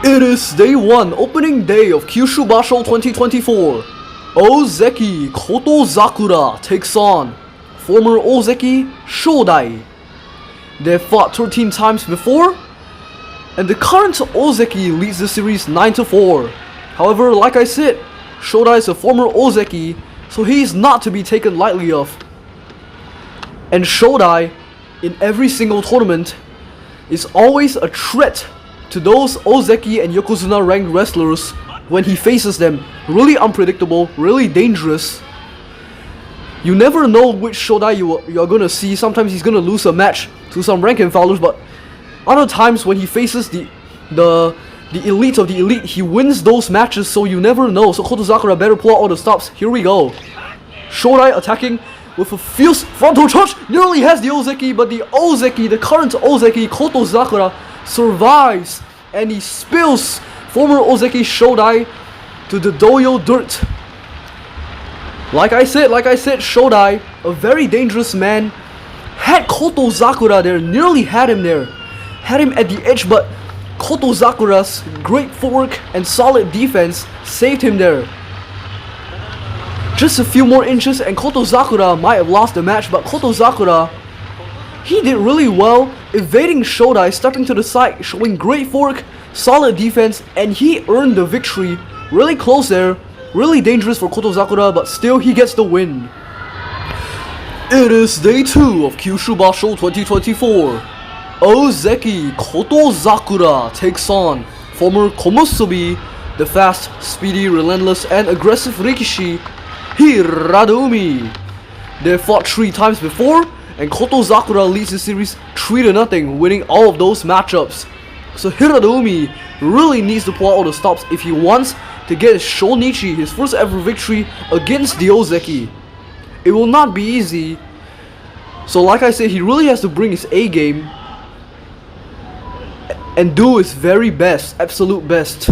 It is day 1, opening day of Kyushu Basho 2024. Ozeki Kotozakura takes on former Ozeki Shodai. They've fought 13 times before, and the current Ozeki leads the series 9-4. However, like I said, Shodai is a former Ozeki, so he is not to be taken lightly of. And Shodai, in every single tournament, is always a threat to those Ozeki and Yokozuna ranked wrestlers when he faces them. Really unpredictable, really dangerous. You never know which Shodai you are gonna see. Sometimes he's gonna lose a match to some rank and filers, but other times when he faces the elite of the elite, he wins those matches, so you never know. So Kotozakura better pull out all the stops. Here we go. Shodai attacking with a fierce frontal charge, nearly has the Ozeki, but the Ozeki, the current Ozeki, Kotozakura, survives, and he spills former Ozeki Shodai to the doyo dirt. Like I said, Shodai, a very dangerous man, had Kotozakura there, nearly had him there, had him at the edge, but Kotozakura's great footwork and solid defense saved him there. Just a few more inches and Kotozakura might have lost the match, but Kotozakura, he did really well, evading Shodai, stepping to the side, showing great footwork, solid defense, and he earned the victory. Really close there, really dangerous for Kotozakura, but still he gets the win. It is day 2 of Kyushu Basho 2024. Ozeki Kotozakura takes on former Komusubi, the fast, speedy, relentless, and aggressive Rikishi, Hiradumi. They fought 3 times before, and Kotozakura leads the series 3-0, winning all of those matchups. So Hiradumi really needs to pull out all the stops if he wants to get his Shonichi, his first ever victory against the Ozeki. It will not be easy. So like I said, he really has to bring his A game and do his very best, absolute best,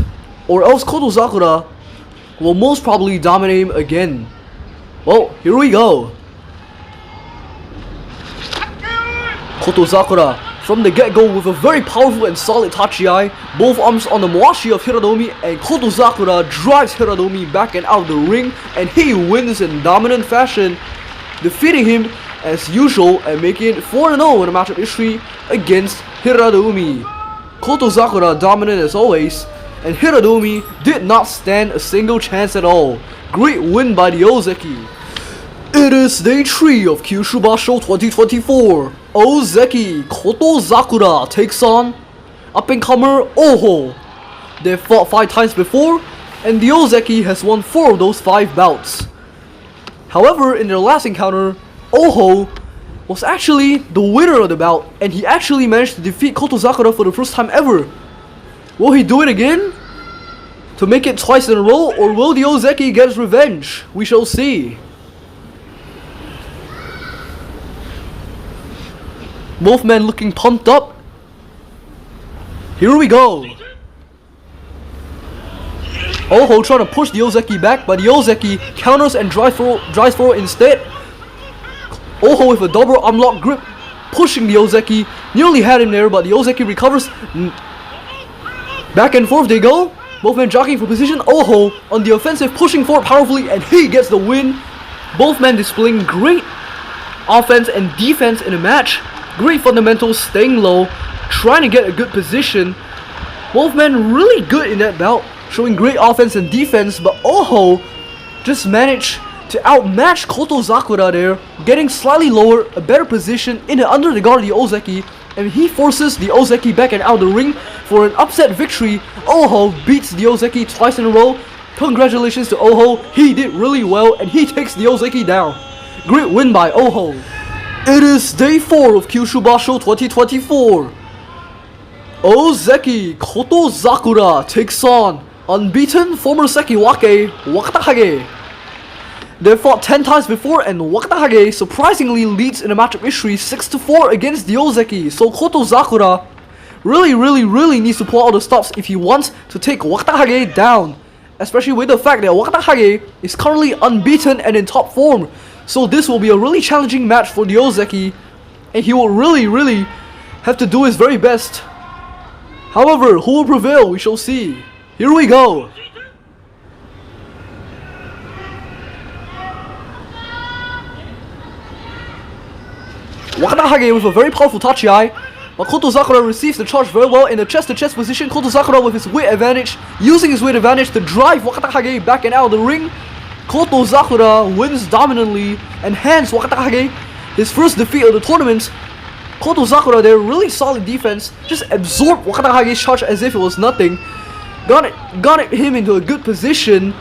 or else Kotozakura will most probably dominate him again. Well, here we go. Kotozakura from the get-go with a very powerful and solid Tachi-ai, both arms on the Mawashi of Hiradumi, and Kotozakura drives Hiradumi back and out of the ring, and he wins in dominant fashion, defeating him as Yusho and making it 4-0 in a matchup history against Hiradumi. Kotozakura dominant as always, and Hiradumi did not stand a single chance at all. Great win by the Ozeki. It is day 3 of Kyushu Basho 2024. Ozeki Kotozakura takes on up-and-comer Oho. They fought 5 times before, and the Ozeki has won 4 of those 5 bouts. However, in their last encounter, Oho was actually the winner of the bout, and he actually managed to defeat Kotozakura for the first time ever. Will he do it again to make it twice in a row, or will the Ozeki get his revenge? We shall see. Both men looking pumped up. Here we go. Oho trying to push the Ozeki back, but the Ozeki counters and drives forward instead. Oho with a double arm lock grip, pushing the Ozeki. Nearly had him there, but the Ozeki recovers. Back and forth they go. Both men jockeying for position. Oho on the offensive, pushing forward powerfully, and he gets the win. Both men displaying great offense and defense in the match. Great fundamentals, staying low, trying to get a good position. Both men really good in that bout, showing great offense and defense, but Oho just managed to outmatch Kotozakura there, getting slightly lower, a better position under the guard of the Ozeki, and he forces the Ozeki back and out of the ring for an upset victory. Oho beats the Ozeki twice in a row. Congratulations to Oho, he did really well, and he takes the Ozeki down. Great win by Oho. It is day 4 of Kyushu Basho 2024. Ozeki Kotozakura takes on unbeaten former Sekiwake, Wakatahage. They fought 10 times before, and Wakatahage surprisingly leads in a matchup history 6-4 against the Ozeki. So Kotozakura really needs to pull out the stops if he wants to take Wakatahage down, especially with the fact that Wakatahage is currently unbeaten and in top form. So this will be a really challenging match for the Ozeki, and he will really have to do his very best However, who will prevail, we shall see. Here we go. Wakatahage with a very powerful tachi-eye, but Kotozakura receives the charge very well in the chest-to-chest position. Kotozakura with his weight advantage, using his weight advantage to drive Wakatahage back and out of the ring. Kotozakura wins dominantly and hands Wakatahage his first defeat of the tournament. Kotozakura there, really solid defense, just absorbed Wakatahage's charge as if it was nothing. Got him into a good position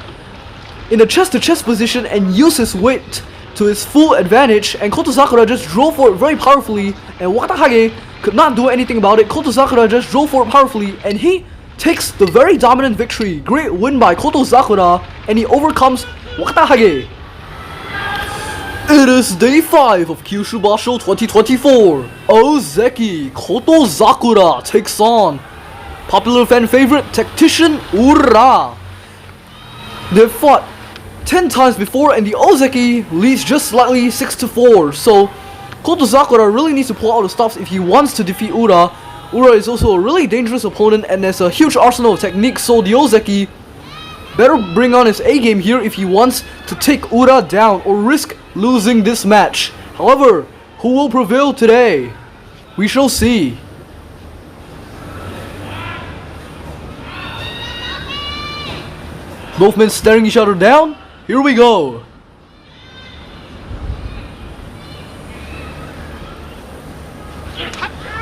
in the chest-to-chest position and used his weight to his full advantage, and Kotozakura just drove forward very powerfully, and Wakatahage could not do anything about it. Kotozakura just drove forward powerfully, and he takes the very dominant victory. Great win by Kotozakura, and he overcomes Wakatahage. It is day 5 of Kyushu Basho 2024. Ozeki Kotozakura takes on popular fan favorite Tactician Ura. They've fought 10 times before, and the Ozeki leads just slightly 6-4. So Kotozakura really needs to pull out the stops if he wants to defeat Ura. Ura is also a really dangerous opponent and there's a huge arsenal of techniques, so the Ozeki better bring on his A game here if he wants to take Ura down or risk losing this match. However, who will prevail today? We shall see. Both men staring each other down. Here we go.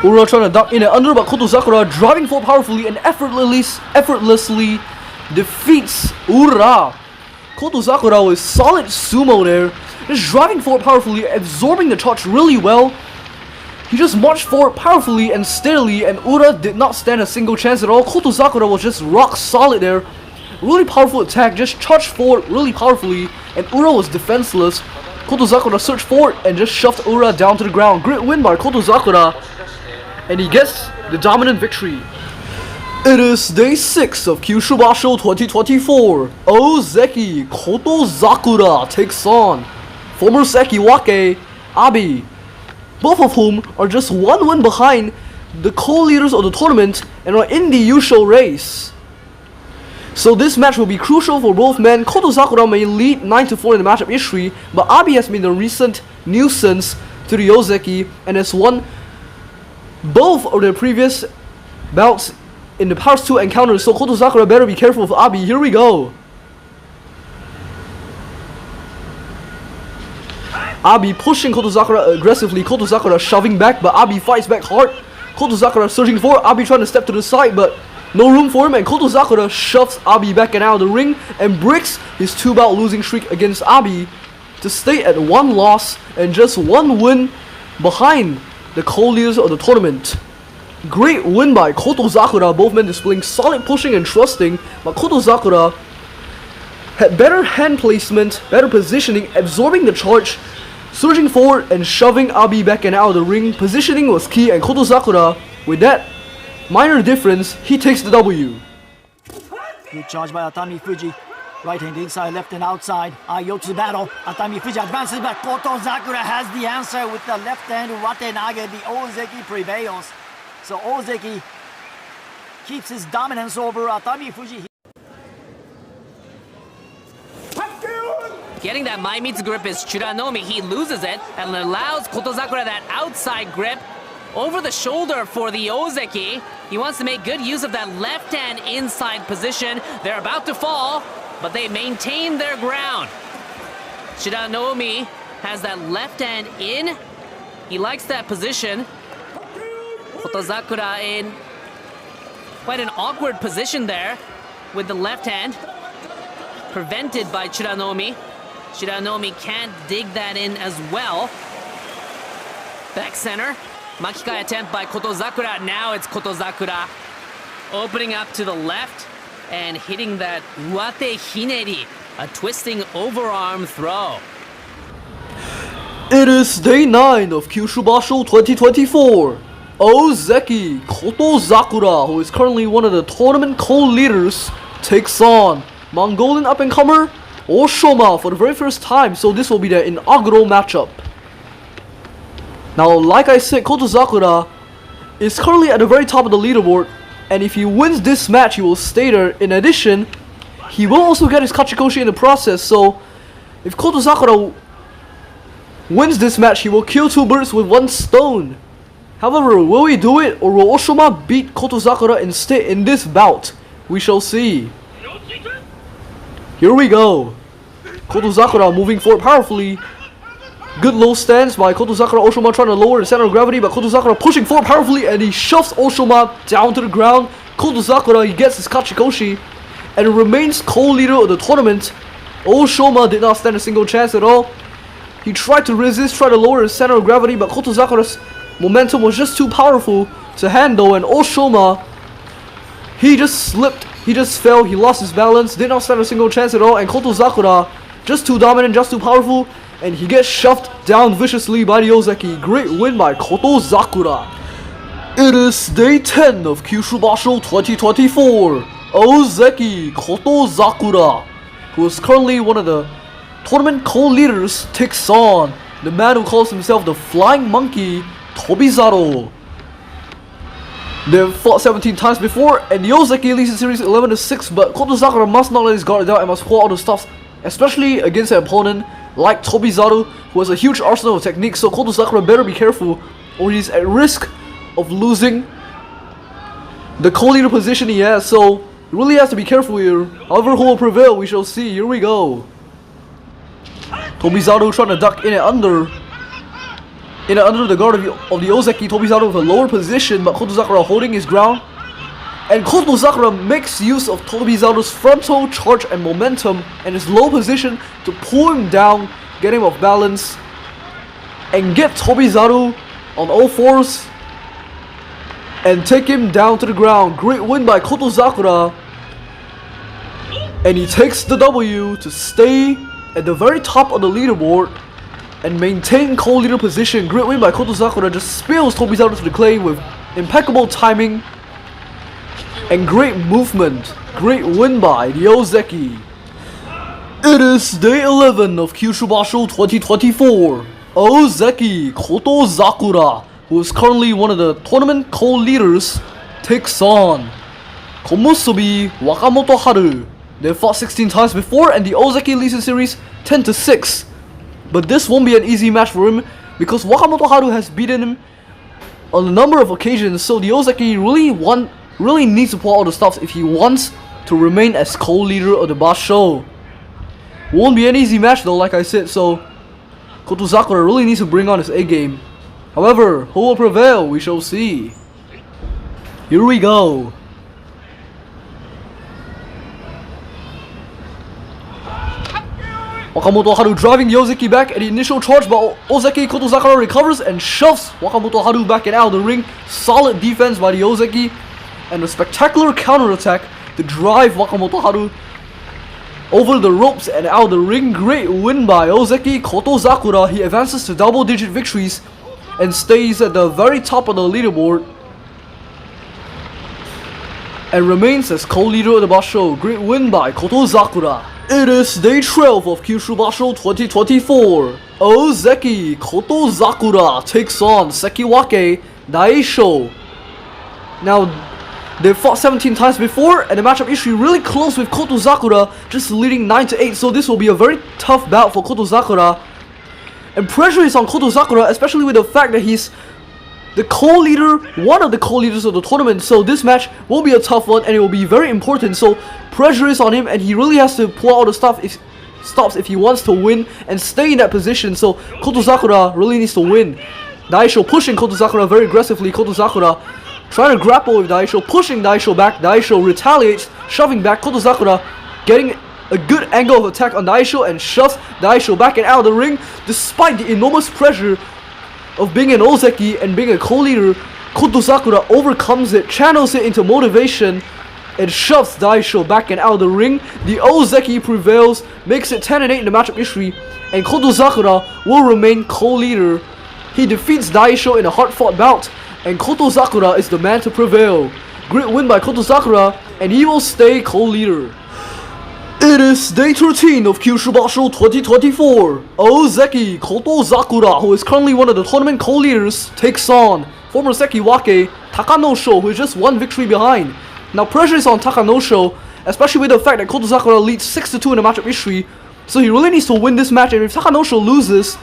Ura trying to duck in and under, but Kotozakura driving forward powerfully and effortlessly defeats Ura. Kotozakura with solid sumo there, just driving forward powerfully, absorbing the charge really well. He just marched forward powerfully and steadily, and Ura did not stand a single chance at all. Kotozakura was just rock solid there. Really powerful attack, just charged forward really powerfully, and Ura was defenseless. Kotozakura surged forward and just shoved Ura down to the ground. Great win by Kotozakura, and he gets the dominant victory. It is day 6 of Kyushu Basho 2024. Ozeki Kotozakura takes on former Sekiwake, Abi, both of whom are just one win behind the co-leaders of the tournament and are in the Yusho race. So this match will be crucial for both men. Kotozakura may lead 9-4 in the matchup history, but Abi has been a recent nuisance to the Ozeki and has won both of their previous bouts in the past 2 encounters, so Kotozakura better be careful of Abi. Here we go. Abi pushing Kotozakura aggressively, Kotozakura shoving back, but Abi fights back hard. Kotozakura surging forward, Abi trying to step to the side, but no room for him, and Kotozakura shoves Abi back and out of the ring and breaks his 2-bout losing streak against Abi to stay at 1 loss and just 1 win behind the co-leaders of the tournament. Great win by Kotozakura, both men displaying solid pushing and thrusting, but Kotozakura had better hand placement, better positioning, absorbing the charge, surging forward and shoving Abi back and out of the ring. Positioning was key, and Kotozakura, with that minor difference, he takes the W. Good charge by Takerufuji. Right hand inside, left hand outside. Yotsu battle. Takerufuji advances, but Kotozakura has the answer with the left hand Watenage. The Ozeki prevails. So Ozeki keeps his dominance over Takerufuji. Getting that Maimitsu grip is Churanomi. He loses it and allows Kotozakura that outside grip over the shoulder for the Ozeki. He wants to make good use of that left hand inside position. They're about to fall, but they maintain their ground. Churanomi has that left hand in. He likes that position. Kotozakura in quite an awkward position there with the left hand. Prevented by Churanomi. Churanomi can't dig that in as well. Back center. Makikai attempt by Kotozakura. Now it's Kotozakura opening up to the left and hitting that Uate Hineri, a twisting overarm throw. It is day 9 of Kyushu Basho 2024. Ozeki Kotozakura, who is currently one of the tournament co-leaders, takes on Mongolian up-and-comer Hoshoryu for the very first time, so this will be their inaugural matchup. Now, like I said, Kotozakura is currently at the very top of the leaderboard And if he wins this match, he will stay there. In addition, he will also get his Kachikoshi in the process. So if Kotozakura wins this match, he will kill 2 birds with 1 stone. However, will he do it, or will Oshoma beat Kotozakura instead in this bout? We shall see. Here we go. Kotozakura moving forward powerfully. Good low stance by Kotozakura. Oshoma trying to lower the center of gravity, but Kotozakura pushing forward powerfully, and he shoves Oshoma down to the ground. Kotozakura, he gets his Kachikoshi and remains co-leader of the tournament. Oshoma did not stand a single chance at all. He tried to resist, tried to lower his center of gravity, but Kotozakura's momentum was just too powerful to handle, and Oshoma, he just slipped, he just fell, he lost his balance, did not stand a single chance at all, and Kotozakura, just too dominant, just too powerful, and he gets shoved down viciously by the Ozeki. Great win by Kotozakura. It is day 10 of Kyushu Basho 2024. Ozeki Kotozakura, who is currently one of the tournament co-leaders, takes on the man who calls himself the Flying Monkey, Tobizaro. They've fought 17 times before, and the Ozeki leads the series 11-6, but Kotozakura must not let his guard down and must pull out the stops, especially against an opponent like Tobizaro, who has a huge arsenal of techniques, so Kotozakura better be careful, or he's at risk of losing the co-leader position he has, so he really has to be careful here. However, who will prevail, we shall see. Here we go. Tobizaro trying to duck in and under the guard of the Ozeki. Tobizaro with a lower position, but Kotozakura holding his ground. And Kotozakura makes use of Tobizaro's frontal charge and momentum and his low position to pull him down, get him off balance, and get Tobizaro on all fours and take him down to the ground. Great win by Kotozakura. And he takes the W to stay at the very top of the leaderboard and maintain co-leader position. Great win by Kotozakura, just spills Tobizaro to the clay with impeccable timing and great movement. Great win by the Ozeki. It is day 11 of Kyushu Basho 2024. Ozeki Kotozakura, who is currently one of the tournament co-leaders, takes on Komusubi Wakamoto Haru. They fought 16 times before, and the Ozeki leads the series 10-6. But this won't be an easy match for him because Wakamoto Haru has beaten him on a number of occasions, so the Ozeki really needs to pull out the stops if he wants to remain as co-leader of the Basho. Won't be an easy match though, like I said, so Kotozakura really needs to bring on his A game. However, who will prevail, we shall see. Here we go. Wakamoto Haru driving the Ozeki back at the initial charge, but Ozeki Kotozakura recovers and shoves Wakamoto Haru back and out of the ring. Solid defense by the Ozeki and a spectacular counterattack to drive Wakamoto Haru over the ropes and out of the ring. Great win by Ozeki Kotozakura. He advances to double-digit victories and stays at the very top of the leaderboard and remains as co-leader of the Basho. Great win by Kotozakura. It is day 12 of Kyushu Basho 2024. Ozeki Kotozakura takes on Sekiwake Daisho. Now, they fought 17 times before, and the matchup is really close with Kotozakura just leading 9-8, so this will be a very tough bout for Kotozakura. And pressure is on Kotozakura, especially with the fact that he's the co-leader, one of the co-leaders of the tournament, so this match will be a tough one and it will be very important. So pressure is on him and he really has to pull out the stops if he wants to win and stay in that position. So Kotozakura really needs to win. Daisho pushing Kotozakura very aggressively. Kotozakura trying to grapple with Daisho, pushing Daisho back. Daisho retaliates, shoving back. Kotozakura getting a good angle of attack on Daisho and shoves Daisho back and out of the ring. Despite the enormous pressure of being an Ozeki and being a co-leader, Kotozakura overcomes it, channels it into motivation, and shoves Daisho back and out of the ring. The Ozeki prevails, makes it 10-8 in the matchup history, and Kotozakura will remain co-leader. He defeats Daisho in a hard-fought bout, and Kotozakura is the man to prevail. Great win by Kotozakura, and he will stay co-leader. It is day 13 of Kyushu Basho 2024. Ozeki Kotozakura, who is currently one of the tournament co-leaders, takes on former Sekiwake Takanosho, who is just one victory behind. Now pressure is on Takanosho, especially with the fact that Kotozakura leads 6-2 in the matchup history. So he really needs to win this match, and if Takanosho loses,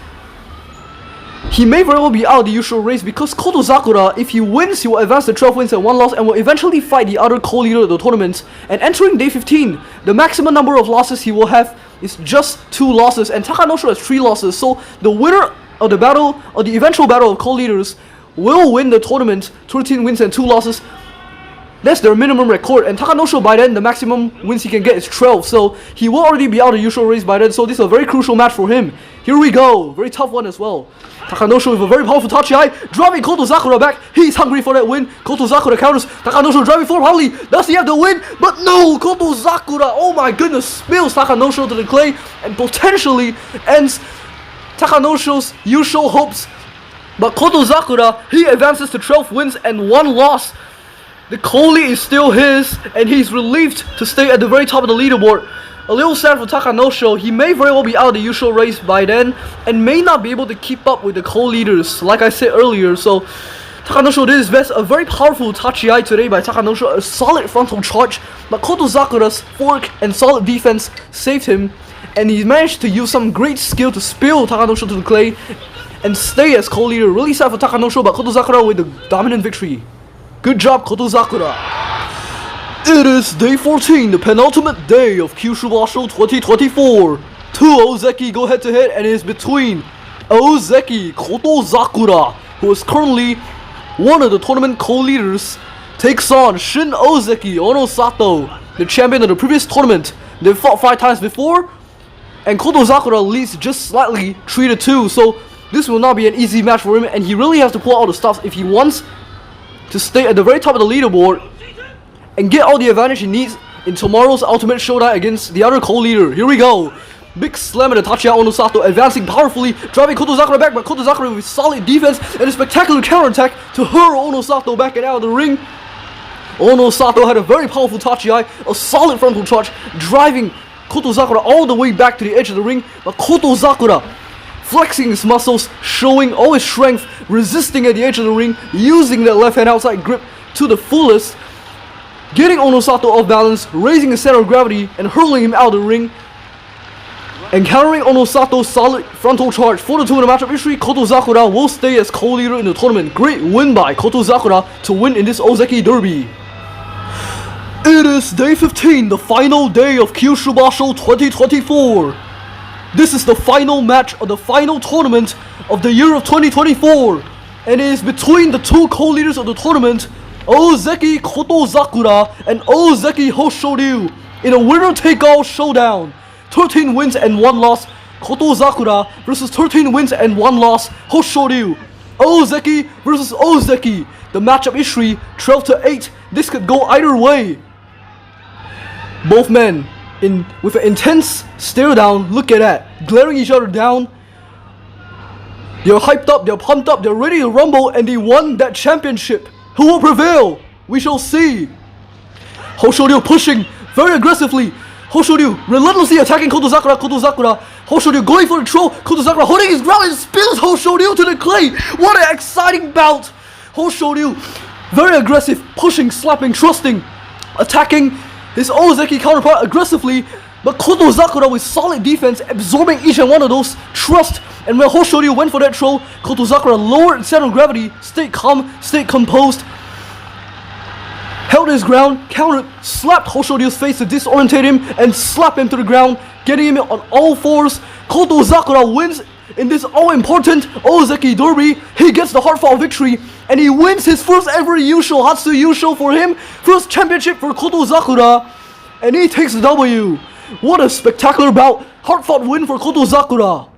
he may very well be out of the usual race, because Kotozakura, if he wins, he will advance to 12 wins and 1 loss and will eventually fight the other co-leader of the tournament. And entering day 15, the maximum number of losses he will have is just 2 losses, and Takanosho has 3 losses. So the winner of the battle, or the eventual battle of co-leaders, will win the tournament, 13 wins and 2 losses. That's their minimum record, and Takanosho by then, the maximum wins he can get is 12, so he will already be out of the usual race by then, so this is a very crucial match for him. Here we go, very tough one as well. Takanosho with a very powerful Tachi-ai, driving Kotozakura back. He's hungry for that win. Kotozakura counters. Takanosho driving forward hardly. Does he have the win? But no, Kotozakura, oh my goodness, spills Takanosho to the clay and potentially ends Takanosho's Yusho hopes. But Kotozakura, he advances to 12 wins and 1 loss. The co-lead is still his, and he's relieved to stay at the very top of the leaderboard. A little sad for Takanosho, he may very well be out of the usual race by then, and may not be able to keep up with the co-leaders, like I said earlier. So Takanosho did his best. A very powerful Tachi-ai today by Takanosho, a solid frontal charge, but Kotozakura's fork and solid defense saved him, and he managed to use some great skill to spill Takanosho to the clay and stay as co-leader. Really sad for Takanosho, but Kotozakura with the dominant victory. Good job, Kotozakura. It is day 14, the penultimate day of Kyushu Basho 2024. 2 Ozeki go head to head, and it is between Ozeki Kotozakura, who is currently one of the tournament co-leaders, takes on Shin Ozeki Onosato, the champion of the previous tournament. They fought 5 times before, and Kotozakura leads just slightly 3-2, so this will not be an easy match for him, and he really has to pull out the stops if he wants to stay at the very top of the leaderboard and get all the advantage he needs in tomorrow's ultimate showdown against the other co-leader. Here we go. Big slam at the Tachi-ai Onosato, advancing powerfully, driving Kotozakura back, but Kotozakura with solid defense and a spectacular counterattack to hurl Onosato back and out of the ring. Onosato had a very powerful Tachi-ai, a solid frontal charge, driving Kotozakura all the way back to the edge of the ring, but Kotozakura flexing his muscles, showing all his strength, resisting at the edge of the ring, using that left hand outside grip to the fullest, getting Onosato off balance, raising his center of gravity and hurling him out of the ring, and countering Onosato's solid frontal charge. 4-2 in the matchup history, Kotozakura will stay as co-leader in the tournament. Great win by Kotozakura to win in this Ozeki Derby. It is day 15, the final day of Kyushu Basho 2024. This is the final match of the final tournament of the year of 2024, and it is between the 2 co-leaders of the tournament, Ozeki Kotozakura and Ozeki Hoshoryu, in a winner-take-all showdown. 13 wins and 1 loss, Kotozakura versus 13 wins and 1 loss, Hoshoryu. Ozeki versus Ozeki. The matchup history, 12-8. This could go either way. Both men with an intense stare down. Look at that, glaring each other down. They're hyped up, they're pumped up, they're ready to rumble, and they won that championship. Who will prevail? We shall see. Hoshoryu pushing very aggressively. Hoshoryu relentlessly attacking Kotozakura. Hoshoryu going for the throw. Kotozakura holding his ground and spills Hoshoryu to the clay. What an exciting bout. Hoshoryu very aggressive, pushing, slapping, thrusting, attacking his Ozeki counterpart aggressively, but Kotozakura with solid defense, absorbing each and one of those thrusts. And when Hoshoryu went for that throw, Kotozakura lowered its center of gravity, stayed calm, stayed composed, held his ground, countered, slapped Hoshoryu's face to disorientate him, and slapped him to the ground, getting him on all fours. Kotozakura wins in this all-important Ozeki Derby. He gets the Hardfought victory, and he wins his first ever Yusho, Hatsu Yusho for him, first championship for Kotozakura, and he takes the W. What a spectacular bout, Hardfought win for Kotozakura.